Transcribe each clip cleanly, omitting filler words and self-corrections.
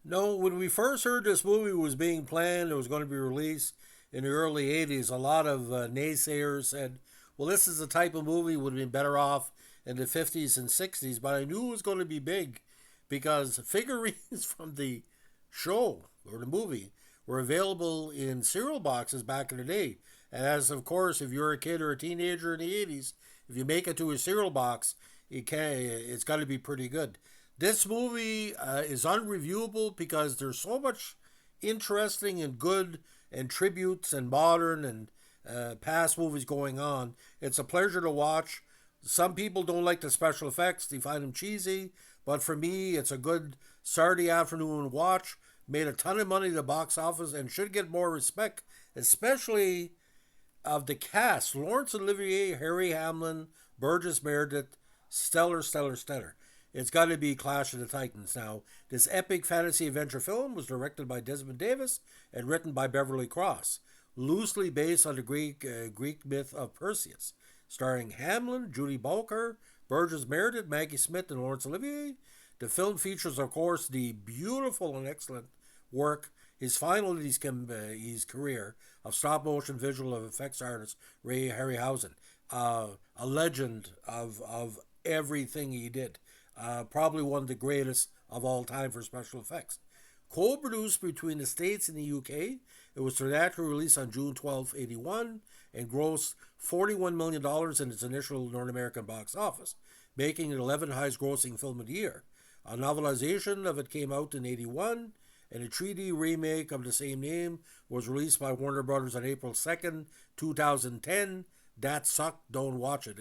No, when we first heard this movie was being planned, it was going to be released in the early 80s, a lot of naysayers said, well, this is the type of movie would have been better off in the 50s and 60s, but I knew it was going to be big because figurines from the show or the movie were available in cereal boxes back in the day. And as of course, if you're a kid or a teenager in the 80s, if you make it to a cereal box, it's got to be pretty good. This movie is unreviewable because there's so much interesting and good and tributes and modern and past movies going on. It's a pleasure to watch. Some people don't like the special effects, they find them cheesy, but for me, it's a good Saturday afternoon watch. Made a ton of money at the box office and should get more respect, especially of the cast: Laurence Olivier, Harry Hamlin, Burgess Meredith, stellar, stellar, stellar. It's got to be Clash of the Titans. Now, this epic fantasy adventure film was directed by Desmond Davis and written by Beverly Cross, loosely based on the Greek myth of Perseus, starring Hamlin, Judy Balker, Burgess Meredith, Maggie Smith, and Laurence Olivier. The film features, of course, the beautiful and excellent work, his final in his career, of stop motion visual effects artist Ray Harryhausen, a legend of everything he did. Probably one of the greatest of all time for special effects. Co-produced between the States and the UK, it was theatrically released on June 12, 81, and grossed $41 million in its initial North American box office, making it the 11th highest grossing film of the year. A novelization of it came out in 81, and a 3D remake of the same name was released by Warner Brothers on April 2nd, 2010. That sucked. Don't watch it.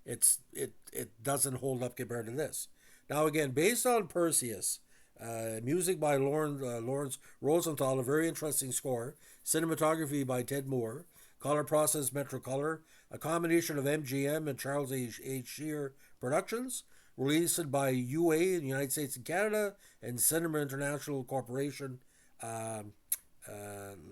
It doesn't hold up compared to this. Now again, based on Perseus, music by Lawrence Rosenthal, a very interesting score. Cinematography by Ted Moore. Color process Metrocolor. A combination of MGM and Charles H. Shear Productions. Released by UA in the United States and Canada and Cinema International Corporation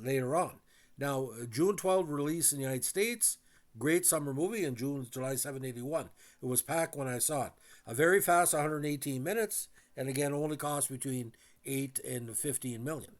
later on. Now, June 12 release in the United States. Great summer movie in July 7, 81. It was packed when I saw it. A very fast 118 minutes, and again, only cost between 8 and 15 million.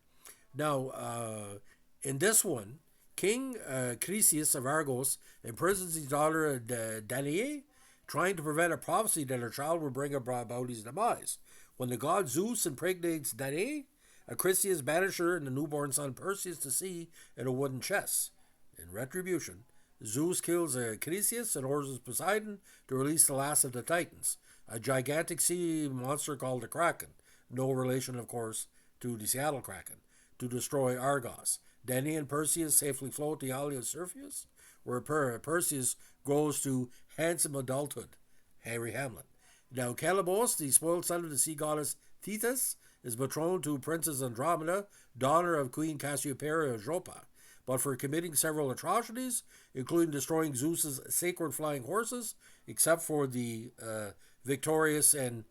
Now, in this one, King Crisius of Argos imprisons his daughter Danae, trying to prevent a prophecy that her child will bring about his demise. When the god Zeus impregnates Danae, Acrisius banishes her and the newborn son Perseus to sea in a wooden chest. In retribution, Zeus kills Acrisius and orders Poseidon to release the last of the Titans, a gigantic sea monster called the Kraken, no relation, of course, to the Seattle Kraken, to destroy Argos. Danae and Perseus safely float the island of Surfius, where Perseus grows to handsome adulthood, Harry Hamlin. Now, Calibos, the spoiled son of the sea goddess Thetis, is betrothed to Princess Andromeda, daughter of Queen Cassiopeia of Joppa. But for committing several atrocities, including destroying Zeus's sacred flying horses, except for the victorious and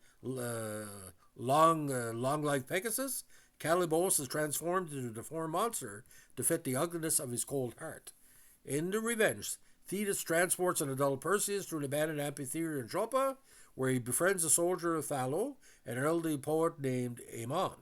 long-lived Pegasus, Calibos is transformed into a deformed monster to fit the ugliness of his cold heart. In the revenge, Thetis transports an adult Perseus to an abandoned amphitheater in Joppa, where he befriends a soldier Othello and an elderly poet named Aemon.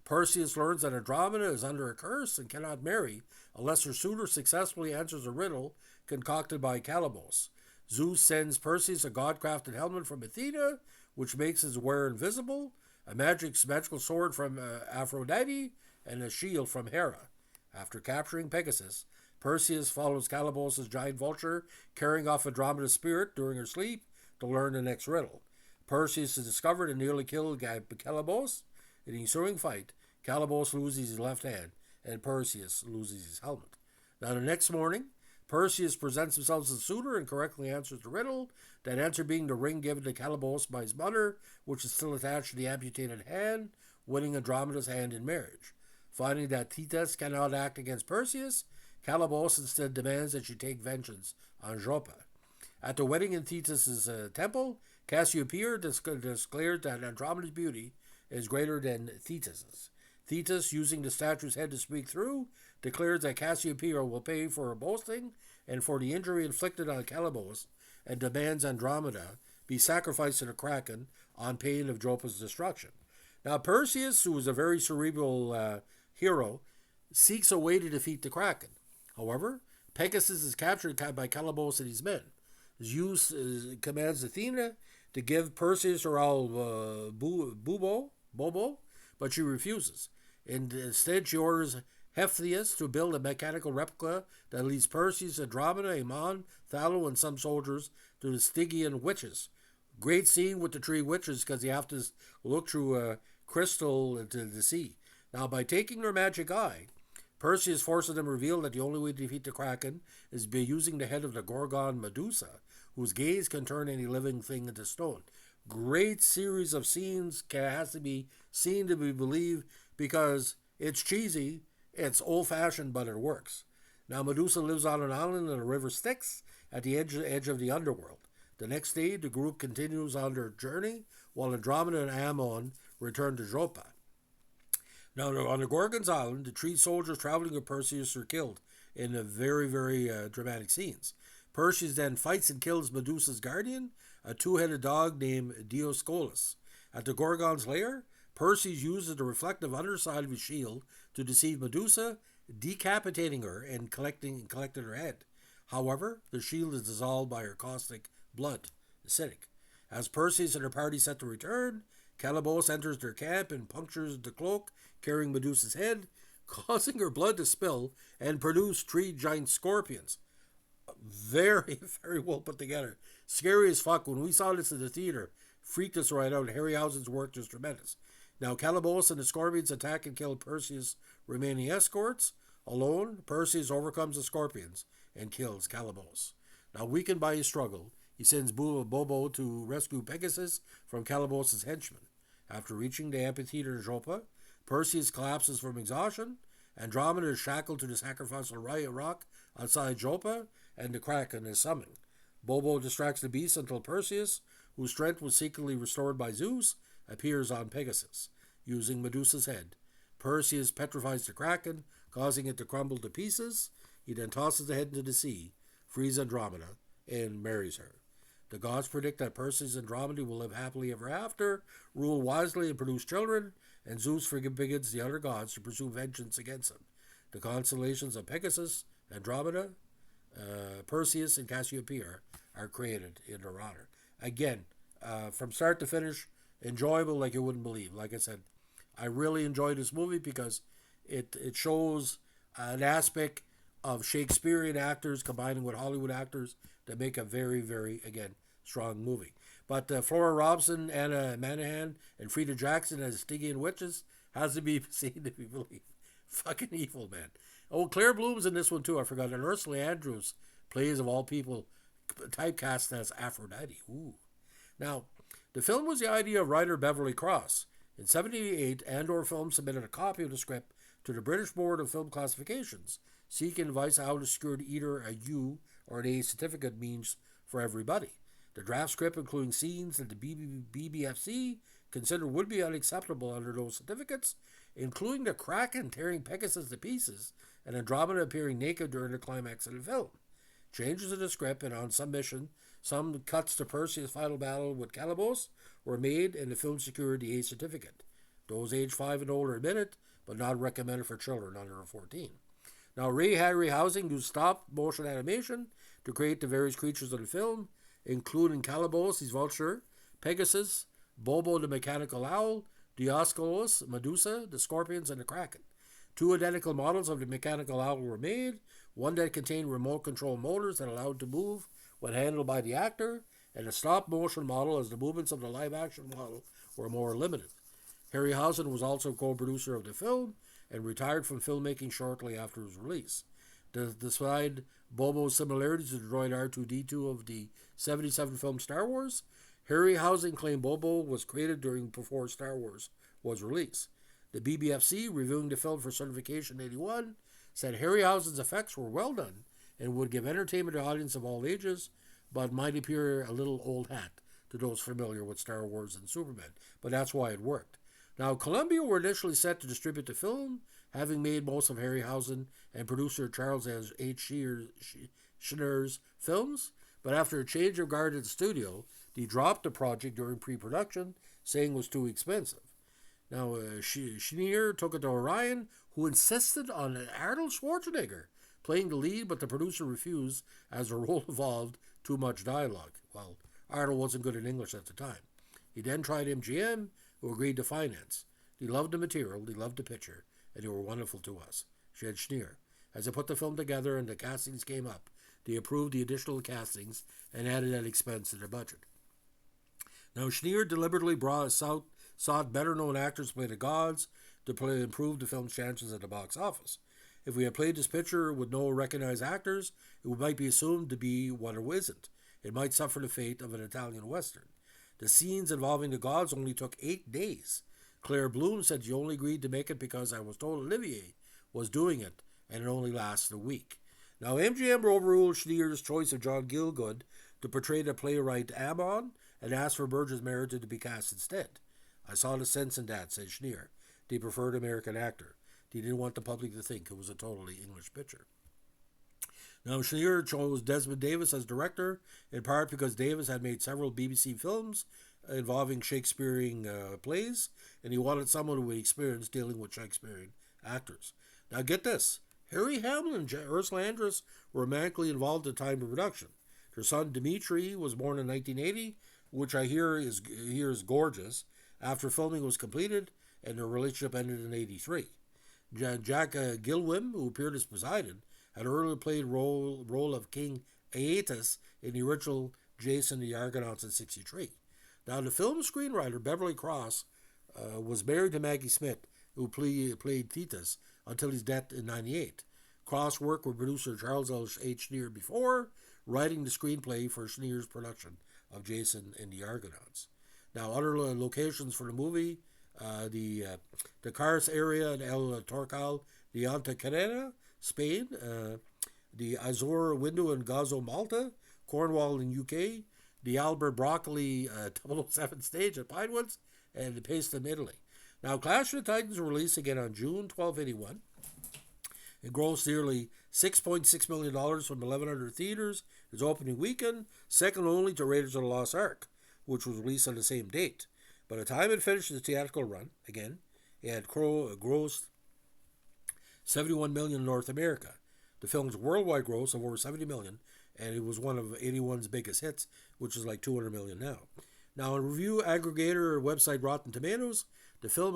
Perseus learns that Andromeda is under a curse and cannot marry unless her suitor successfully answers a riddle concocted by Calibos. Zeus sends Perseus a god-crafted helmet from Athena, which makes his wearer invisible, a magical sword from Aphrodite, and a shield from Hera. After capturing Pegasus, Perseus follows Calibos' giant vulture, carrying off Andromeda's spirit during her sleep to learn the next riddle. Perseus is discovered and nearly killed Calibos. In the ensuing fight, Calibos loses his left hand, and Perseus loses his helmet. Now, the next morning, Perseus presents himself as a suitor and correctly answers the riddle, that answer being the ring given to Calibos by his mother, which is still attached to the amputated hand, winning Andromeda's hand in marriage. Finding that Thetis cannot act against Perseus, Calibos instead demands that she take vengeance on Joppa. At the wedding in Thetis' temple, Cassiopeia declared that Andromeda's beauty is greater than Thetis's. Thetis, using the statue's head to speak through, declares that Cassiopeia will pay for her boasting and for the injury inflicted on Calibos, and demands Andromeda be sacrificed to the Kraken on pain of Joppa's destruction. Now, Perseus, who is a very cerebral hero, seeks a way to defeat the Kraken. However, Pegasus is captured by Calibos and his men. Zeus commands Athena to give Perseus her old Bobo, but she refuses. And instead, she orders Hephaestus to build a mechanical replica that leads Perseus, Andromeda, Ammon, Thallo, and some soldiers to the Stygian witches. Great scene with the three witches because you have to look through a crystal to the sea. Now, by taking their magic eye, Perseus forces them to reveal that the only way to defeat the Kraken is by using the head of the Gorgon Medusa, whose gaze can turn any living thing into stone. Great series of scenes has to be seen to be believed because it's cheesy, it's old-fashioned, but it works. Now, Medusa lives on an island in the river Styx at the edge of the underworld. The next day, the group continues on their journey, while Andromeda and Ammon return to Joppa. Now, on the Gorgon's Island, the three soldiers traveling with Perseus are killed in a very dramatic scenes. Perseus then fights and kills Medusa's guardian, a two-headed dog named Dioscolos. At the Gorgon's lair, Perseus uses the reflective underside of his shield to deceive Medusa, decapitating her and collecting her head. However, the shield is dissolved by her caustic blood, acidic. As Perseus and her party set to return, Calibos enters their camp and punctures the cloak carrying Medusa's head, causing her blood to spill and produce three giant scorpions. Very well put together. Scary as fuck. When we saw this in the theater, freaked us right out. Harryhausen's work is tremendous. Now, Calibos and the scorpions attack and kill Perseus' remaining escorts. Alone, Perseus overcomes the scorpions and kills Calibos. Now, weakened by his struggle, he sends Bobo to rescue Pegasus from Calibos' henchmen. After reaching the amphitheater in Joppa, Perseus collapses from exhaustion. Andromeda is shackled to the sacrificial rock outside Joppa, and the Kraken is summoned. Bobo distracts the beast until Perseus, whose strength was secretly restored by Zeus, appears on Pegasus, using Medusa's head. Perseus petrifies the Kraken, causing it to crumble to pieces. He then tosses the head into the sea, frees Andromeda, and marries her. The gods predict that Perseus and Andromeda will live happily ever after, rule wisely, and produce children, and Zeus forbids the other gods to pursue vengeance against them. The constellations of Pegasus, Andromeda, Perseus, and Cassiopeia are created in their honor. Again, from start to finish, enjoyable like you wouldn't believe. Like I said, I really enjoyed this movie because it shows an aspect of Shakespearean actors combining with Hollywood actors that make a very, again, strong movie. But Flora Robson, Anna Manahan, and Frida Jackson as Stygian witches has to be seen to be believed. Fucking evil, man. Oh, Claire Bloom's in this one too. I forgot. And Ursula Andrews plays, of all people, typecast as Aphrodite. Ooh. Now, the film was the idea of writer Beverly Cross. In 1978, Andor Films submitted a copy of the script to the British Board of Film Classifications, seeking advice on how to secure either a U or an A certificate means for everybody. The draft script, including scenes that the BBFC considered would be unacceptable under those certificates, including the Kraken tearing Pegasus to pieces and Andromeda appearing naked during the climax of the film. Changes in the script and on submission, some cuts to Perseus' final battle with Calibos were made and the film secured the A certificate. Those aged 5 and older admit it, but not recommended for children under 14. Now, Ray Harryhausen used stop motion animation to create the various creatures of the film, including Calibos, his vulture, Pegasus, Bobo the mechanical owl, Dioscolos, Medusa, the scorpions, and the Kraken. 2 identical models of the mechanical owl were made, one that contained remote control motors that allowed it to move when handled by the actor, and a stop motion model as the movements of the live action model were more limited. Harryhausen was also co-producer of the film and retired from filmmaking shortly after its release. Despite Bobo's similarities to the droid R2-D2 of the 1977 film Star Wars, Harryhausen claimed Bobo was created before Star Wars was released. The BBFC, reviewing the film for certification in 1981, said Harryhausen's effects were well done and would give entertainment to audience of all ages, but might appear a little old hat to those familiar with Star Wars and Superman. But that's why it worked. Now, Columbia were initially set to distribute the film, having made most of Harryhausen and producer Charles H. Schneer's films, but after a change of guard at the studio, they dropped the project during pre-production, saying it was too expensive. Now, Schneer took it to Orion, who insisted on Arnold Schwarzenegger playing the lead, but the producer refused as the role involved too much dialogue. Well, Arnold wasn't good in English at the time. He then tried MGM, who agreed to finance. He loved the material, he loved the picture, and they were wonderful to us, said Schneer. As they put the film together and the castings came up, they approved the additional castings and added that expense to their budget. Now, Schneer deliberately sought better-known actors to play the gods to improve the film's chances at the box office. If we had played this picture with no recognized actors, it might be assumed to be what it isn't. It might suffer the fate of an Italian Western. The scenes involving the gods only took 8 days. Claire Bloom said she only agreed to make it because I was told Olivier was doing it, and it only lasted a week. Now, MGM overruled Schneer's choice of John Gielgud to portray the playwright Ammon and asked for Burgess Meredith to be cast instead. I saw the sense in that, said Schneer. They preferred American actor. They didn't want the public to think it was a totally English picture. Now, Schneer chose Desmond Davis as director, in part because Davis had made several BBC films involving Shakespearean plays, and he wanted someone with experience dealing with Shakespearean actors. Now, get this. Harry Hamlin and Ursula Andress were romantically involved at the time of production. Their son, Dimitri, was born in 1980, which I hear is gorgeous, after filming was completed, and their relationship ended in 83. Jack Gilwim, who appeared as Poseidon, had earlier played role of King Aeetes in the original Jason the Argonauts in 63. Now, the film screenwriter Beverly Cross was married to Maggie Smith, who played Thetis, until his death in 98. Cross worked with producer Charles L. H. Schneer before writing the screenplay for Schneer's production of Jason and the Argonauts. Now, other locations for the movie, the Cars area in El Torcal de Antequera, Spain, the Azor window in Gozo, Malta, Cornwall in UK, the Albert Broccoli 007 stage at Pinewoods, and the Paestum, Italy. Now, Clash of the Titans was released again on June 12, 1981. It grossed nearly $6.6 million from 1,100 theaters its opening weekend, second only to Raiders of the Lost Ark, which was released on the same date. By the time it finished its theatrical run, again, it had grossed $71 million in North America. The film's worldwide gross of over $70 million, and it was one of 81's biggest hits, which is like $200 million now. Now, in review aggregator website Rotten Tomatoes, the film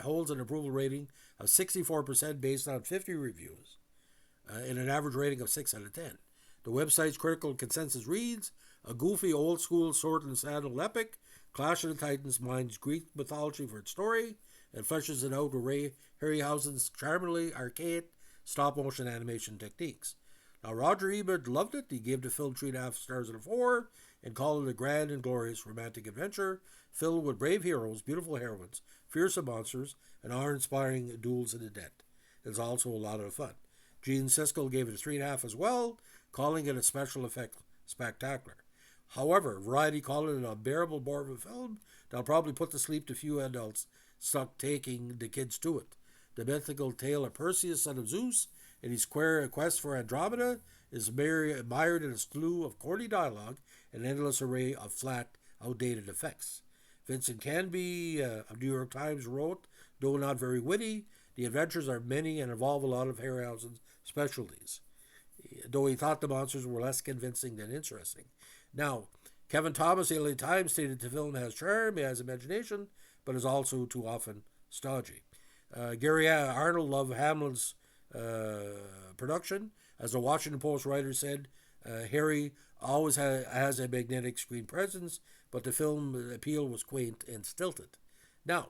holds an approval rating of 64% based on 50 reviews, and an average rating of 6 out of 10. The website's critical consensus reads, a goofy old-school sword and sandal epic, Clash of the Titans mines Greek mythology for its story and fleshes it out with Ray Harryhausen's charmingly archaic stop-motion animation techniques. Now, Roger Ebert loved it. He gave the film 3.5 stars out of 4 and called it a grand and glorious romantic adventure filled with brave heroes, beautiful heroines, fearsome monsters, and awe-inspiring duels in the dead. It's also a lot of fun. Gene Siskel gave it a 3.5 as well, calling it a special effect spectacular. However, Variety called it an unbearable bore of a film that'll probably put to sleep the few adults stuck taking the kids to it. The mythical tale of Perseus, son of Zeus, and his quest for Andromeda is admired in a slew of corny dialogue and an endless array of flat, outdated effects. Vincent Canby of New York Times wrote, though not very witty, the adventures are many and involve a lot of Harryhausen's specialties, though he thought the monsters were less convincing than interesting. Now, Kevin Thomas of the LA Times stated the film has charm, it has imagination, but is also too often stodgy. Gary Arnold loved Hamlin's production. As the Washington Post writer said, Harry always has a magnetic screen presence, but the film appeal was quaint and stilted. Now,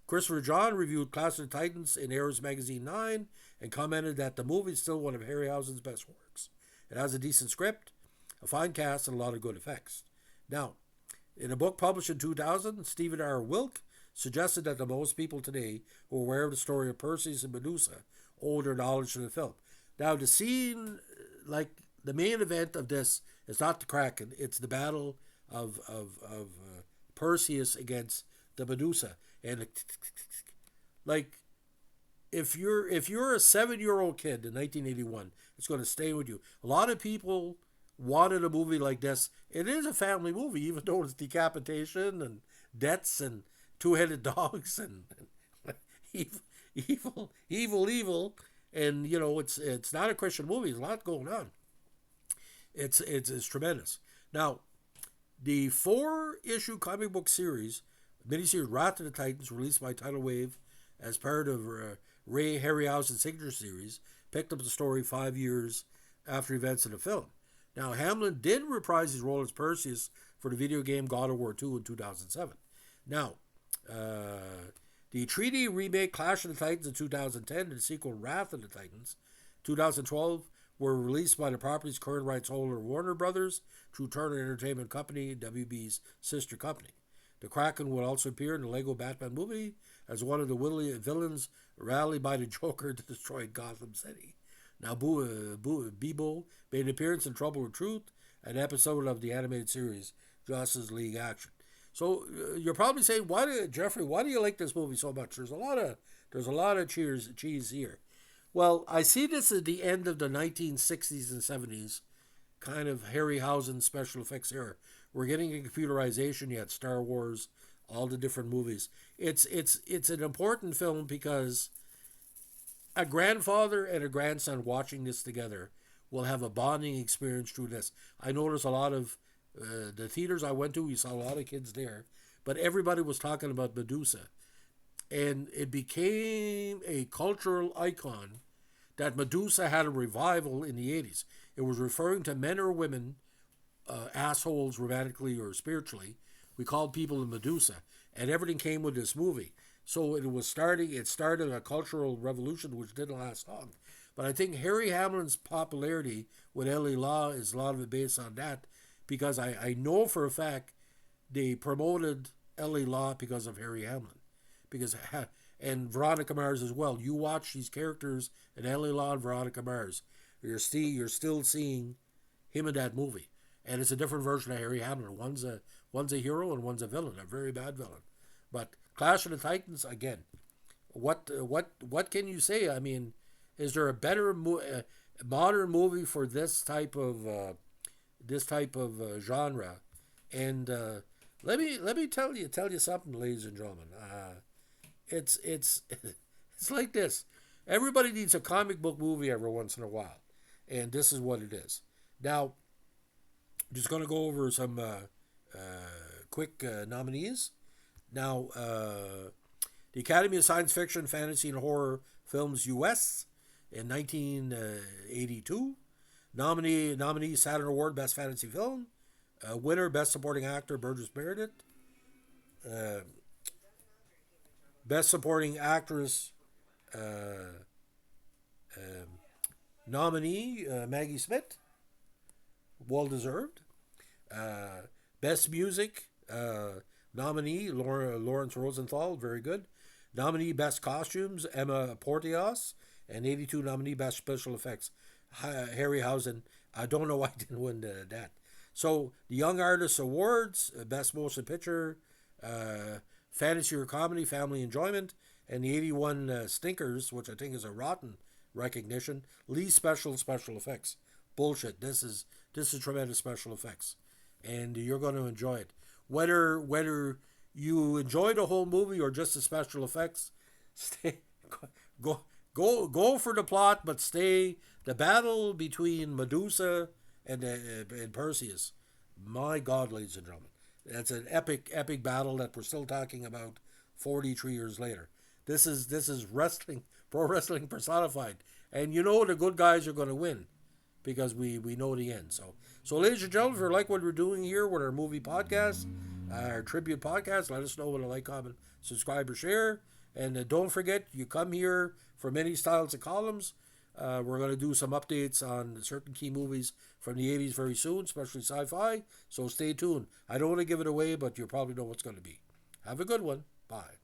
Christopher John reviewed Clash of the Titans in Eras Magazine 9 and commented that the movie is still one of Harryhausen's best works. It has a decent script, a fine cast, and a lot of good effects. Now, in a book published in 2000, Stephen R. Wilk suggested that the most people today who are aware of the story of Perseus and Medusa owe their knowledge to the film. Now, the scene, like the main event of this, is not the Kraken; it's the battle of Perseus against the Medusa, and like if you're a 7-year-old kid in 1981, it's going to stay with you. A lot of people wanted a movie like this. It is a family movie, even though it's decapitation and deaths and two-headed dogs and evil, evil, and it's not a Christian movie. There's a lot going on. It's tremendous. Now, the 4-issue comic book series, miniseries Wrath of the Titans, released by Tidal Wave as part of Ray Harryhausen's signature series, picked up the story 5 years after events in the film. Now, Hamlin did reprise his role as Perseus for the video game God of War 2 in 2007. Now, the 3D remake Clash of the Titans in 2010 and the sequel Wrath of the Titans 2012 were released by the property's current rights holder Warner Brothers through Turner Entertainment Company, WB's sister company. The Kraken will also appear in the Lego Batman movie as one of the villains rallied by the Joker to destroy Gotham City. Now, Bebo made an appearance in Trouble with Truth, an episode of the animated series Justice League Action. So you're probably saying, Jeffrey, why do you like this movie so much? There's a lot of cheese here. Well, I see this at the end of the 1960s and 70s, kind of Harryhausen special effects era. We're getting a computerization. You had Star Wars, all the different movies. It's an important film because a grandfather and a grandson watching this together will have a bonding experience through this. I know there's a lot of the theaters I went to, we saw a lot of kids there, but everybody was talking about Medusa. And it became a cultural icon that Medusa had a revival in the 80s. It was referring to men or women, assholes romantically or spiritually. We called people the Medusa, and everything came with this movie. So it started a cultural revolution which didn't last long. But I think Harry Hamlin's popularity with L.A. Law is a lot of it based on that, because I know for a fact they promoted L.A. Law because of Harry Hamlin. And Veronica Mars as well. You watch these characters in L.A. Law and Veronica Mars, you're still seeing him in that movie. And it's a different version of Harry Hamlin. One's a hero and one's a villain, a very bad villain. But Clash of the Titans, again, what can you say? I mean, is there a better modern movie for this type of genre? And let me tell you something, ladies and gentlemen. It's like this. Everybody needs a comic book movie every once in a while, and this is what it is. Now, I'm just going to go over some quick nominees. Now, the Academy of Science Fiction, Fantasy, and Horror Films U.S. in 1982. Nominee Saturn Award Best Fantasy Film. Winner Best Supporting Actor Burgess Meredith. Best Supporting Actress nominee Maggie Smith. Well deserved. Best Music nominee Lawrence Rosenthal. Very good. Nominee Best Costumes Emma Porteous. And 82 nominee Best Special Effects Harryhausen. I don't know why I didn't win that. So the Young Artists Awards, Best Motion Picture, Fantasy or Comedy, Family Enjoyment, and the 81 Stinkers, which I think is a rotten recognition, least special effects. Bullshit. This is tremendous special effects, and you're going to enjoy it. Whether you enjoy the whole movie or just the special effects, go for the plot, but stay. The battle between Medusa and Perseus, my God, ladies and gentlemen, that's an epic battle that we're still talking about 43 years later. This is wrestling, pro wrestling personified, and you know the good guys are going to win because we know the end. So ladies and gentlemen, if you like what we're doing here with our movie podcast, our tribute podcast, let us know with a like, comment, subscribe, or share. And don't forget, you come here for many styles of columns. We're going to do some updates on certain key movies from the 80s very soon, especially sci-fi. So stay tuned. I don't want to give it away, but you probably know what's going to be. Have a good one. Bye.